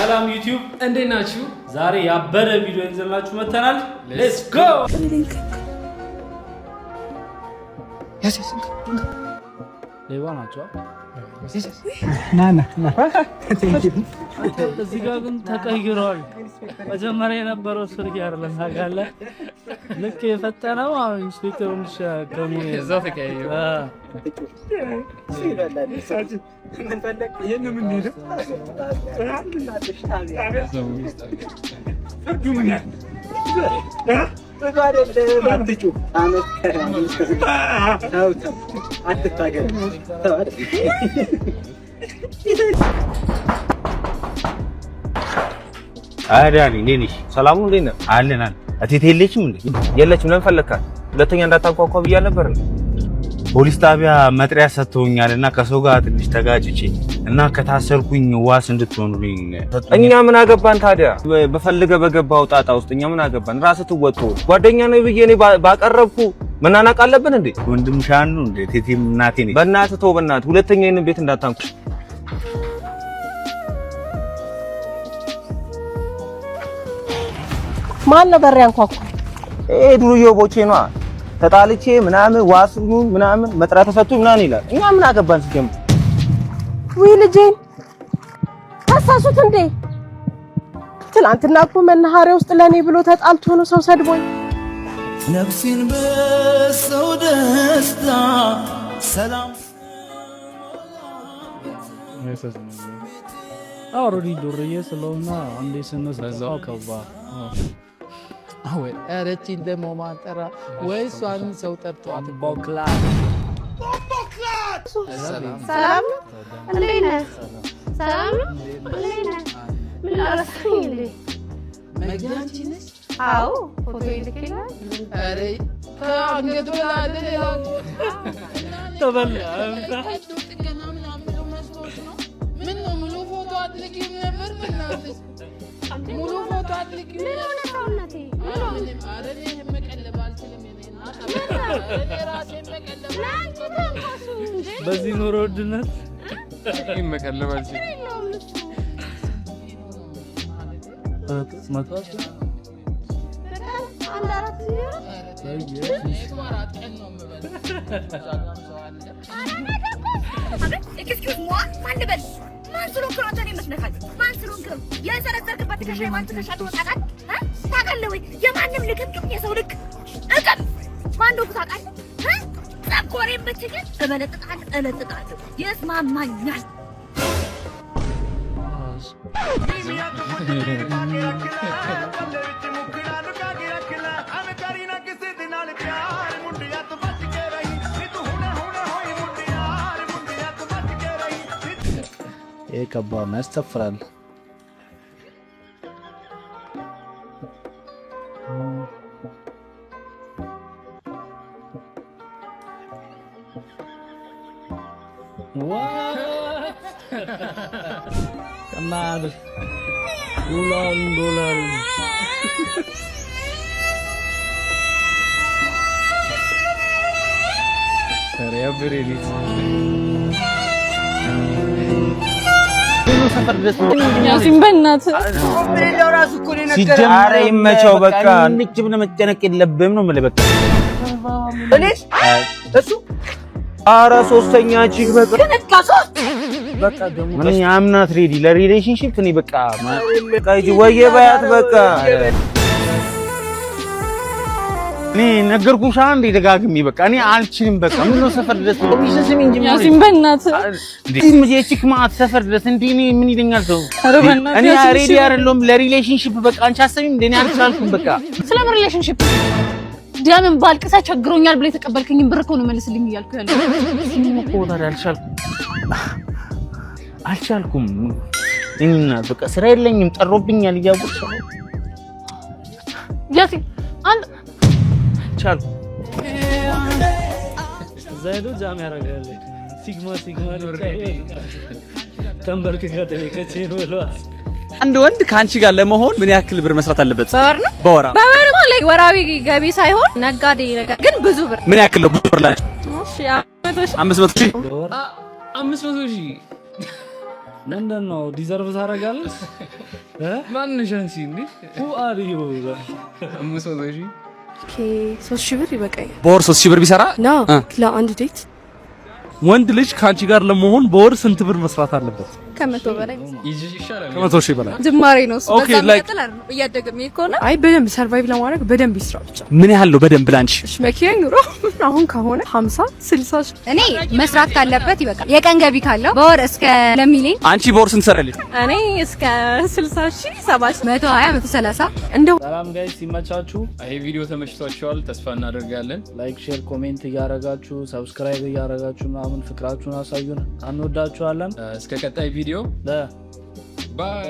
ሰላም ዩቲዩብ እንዴት ናችሁ? ዛሬ ያበረ ቪዲዮ ይዘንላችሁ መተናል። ሌትስ ጎ ሌባ ናቸው። እዚህ ጋር ግን ተቀይሯል። መጀመሪያ የነበረው ስልክ አይደለም ታውቃለህ። ልክ የፈጠነው አሁን ኢንስፔክተሩን ሸከሙ እዛው ተቀይሯል። አዳኒ ነሽ? ሰላሙ እንዴት ነው? አለናል። እቴቴ የለችም እንዴ? የለችም። ለምን ፈለካት? ሁለተኛ እንዳታንኳኳ ብያ ነበር። ፖሊስ ጣቢያ መጥሪያ ሰጥቶኛልና ከሰው ጋር ትንሽ ተጋጭቼ እና ከታሰርኩኝ ዋስ እንድትሆኑልኝ። እኛ ምን አገባን ታዲያ? በፈልገ በገባው ጣጣ ውስጥ እኛ ምን አገባን? ራስህ ትወጡ። ጓደኛ ነው ብዬ እኔ ባቀረብኩ መናናቅ አለብን እንዴ? ወንድም ሻኑ እንዴ? ቴቴም እናቴ ነኝ። በእናትህ ተው፣ በእናትህ ሁለተኛ ይሄን ቤት እንዳታንኩ። ማን ነበር ያንኳኳ? ዱርዬ ቦቼ ነዋ። ተጣልቼ ምናምን ዋስኑ ምናምን መጥራት ተሰጥቶ ምናምን ይላል። እኛ ምን አገባን ሲጀምር? ወይ ልጄን ታሳሱት እንዴ? ትናንትና እኮ መናኸሪያ ውስጥ ለኔ ብሎ ተጣልቶ ነው ሰው ሰድቦኝ። ነፍሴን በሰው ደስታ ሰላም አውሮዲ ዱርዬ ስለሆነ አንዴ ስነሳው ከባ አወይ አረቺን ደሞ ማጠራ ወይ ሷን ሰው ጠርቷት ቦክላት ሰላም እንዴት ነህ? ሰላም እንዴት ነህ? ምን አረሳኝ እንዴ? መግቢያንቺ ነሽ? አዎ ፎቶ ይልክልሃል። አሬ አንገቱ ላይ ተበላ ምን ነው ሙሉ ፎቶ አትልኪም ነበር? ምናምን ሙሉ ፎቶ አትልኪም ሰውነቴ በዚህ ኑሮ ውድነት መቀለብ አልችልም። የማንም ልክም የሰው ልክ እቅም ማንዶ ታውቃለህ? ጸኮሬን ብትል እለጥጣለሁ ይስማማኛል። ይሄ ከባድ ነው፣ ያስተፍራል። Kamar bulan saya beri di ያሲን በእናትህ ሲጀመር ይመቸው። በቃ እንዴት ብለ መጨነቅ የለብህም ነው የምልህ። በቃ እኔስ እሱ አረ ሶስተኛ ቺክ በቃ በቃ ደግሞ እኔ አምናት ሬዲ ለሪሌሽንሺፕ እኔ በቃ ቃይጂ ወየ ባያት በቃ እኔ ነገርኩሽ አንዴ ደጋግሜ በቃ እኔ አልችልም። በቃ ምን ነው ሰፈር ድረስ ቢሰስም እንጂ ያሲን በእናትህ እንዴ የቺክ ማት ሰፈር ድረስ እንዴ ምን ይደኛል ሰው? እኔ ሬዲ አይደለም ለሪሌሽንሺፕ በቃ አንቺ አሰቢም እንዴ እኔ አልቻልኩም። በቃ ስለ ሪሌሽንሺፕ ዲያምን ባልቅሳ ቸግሮኛል ብለ የተቀበልከኝን ብር እኮ ነው መልስልኝ እያልኩ ያለው። እኮ ታዲያ አልቻልኩም እና በቃ ስራ የለኝም ጠሮብኛል እያወቅሽ ነው ያሲን አንድ ቻልኩ ዘይዶ ጃም ያረጋል ሲግማ ተንበርክከ ተከቼ ነው ለዋስ አንድ ወንድ ካንቺ ጋር ለመሆን ምን ያክል ብር መስራት አለበት? በወር ማለት ላይ ወራዊ ገቢ ሳይሆን ነጋዴ ነገር ግን ብዙ ብር። ምን ያክል ነው ብዙ ብር ላይ? እሺ 500 ሺህ ምንድነው ዲዘርቭ ታደርጋለህ ማንነሽ አንቺ እንዴ who are you 500,000 ኦኬ 3000 ብር ይበቃኛል በወር 3000 ብር ቢሰራ ና ለአንድ ዴት ወንድ ልጅ ካንቺ ጋር ለመሆን በወር ስንት ብር መስራት አለበት? ከመቶ በላይ ይጅሽ ይሻላል ከ100,000 በላይ ጅማሬ ነው እሱ ኦኬ በጣም ላይክ ቀጥላል እያደገ የሚሄድ ከሆነ አይ በደንብ ሰርቫይቭ ለማድረግ በደንብ ይስራ ብቻ ምን ያህል ነው በደንብ ላንቺ? እሺ መኪና ኑሮ አሁን ከሆነ 50 60 እኔ መስራት ካለበት ይበቃል። የቀን ገቢ ካለው በወር እስከ ለሚሊዮን አንቺ በወር ስንት ሰራለሽ? እኔ እስከ 60,000 70 120 130 እንደው ሰላም ጋይስ ሲመቻችሁ ይሄ ቪዲዮ ተመችቷችኋል ተስፋ እናደርጋለን ላይክ ሼር ኮሜንት እያረጋችሁ ሰብስክራይብ እያረጋችሁ ምናምን ፍቅራችሁን አሳዩን እንወዳችኋለን እስከ ቀጣይ ቪዲዮ ለ ባይ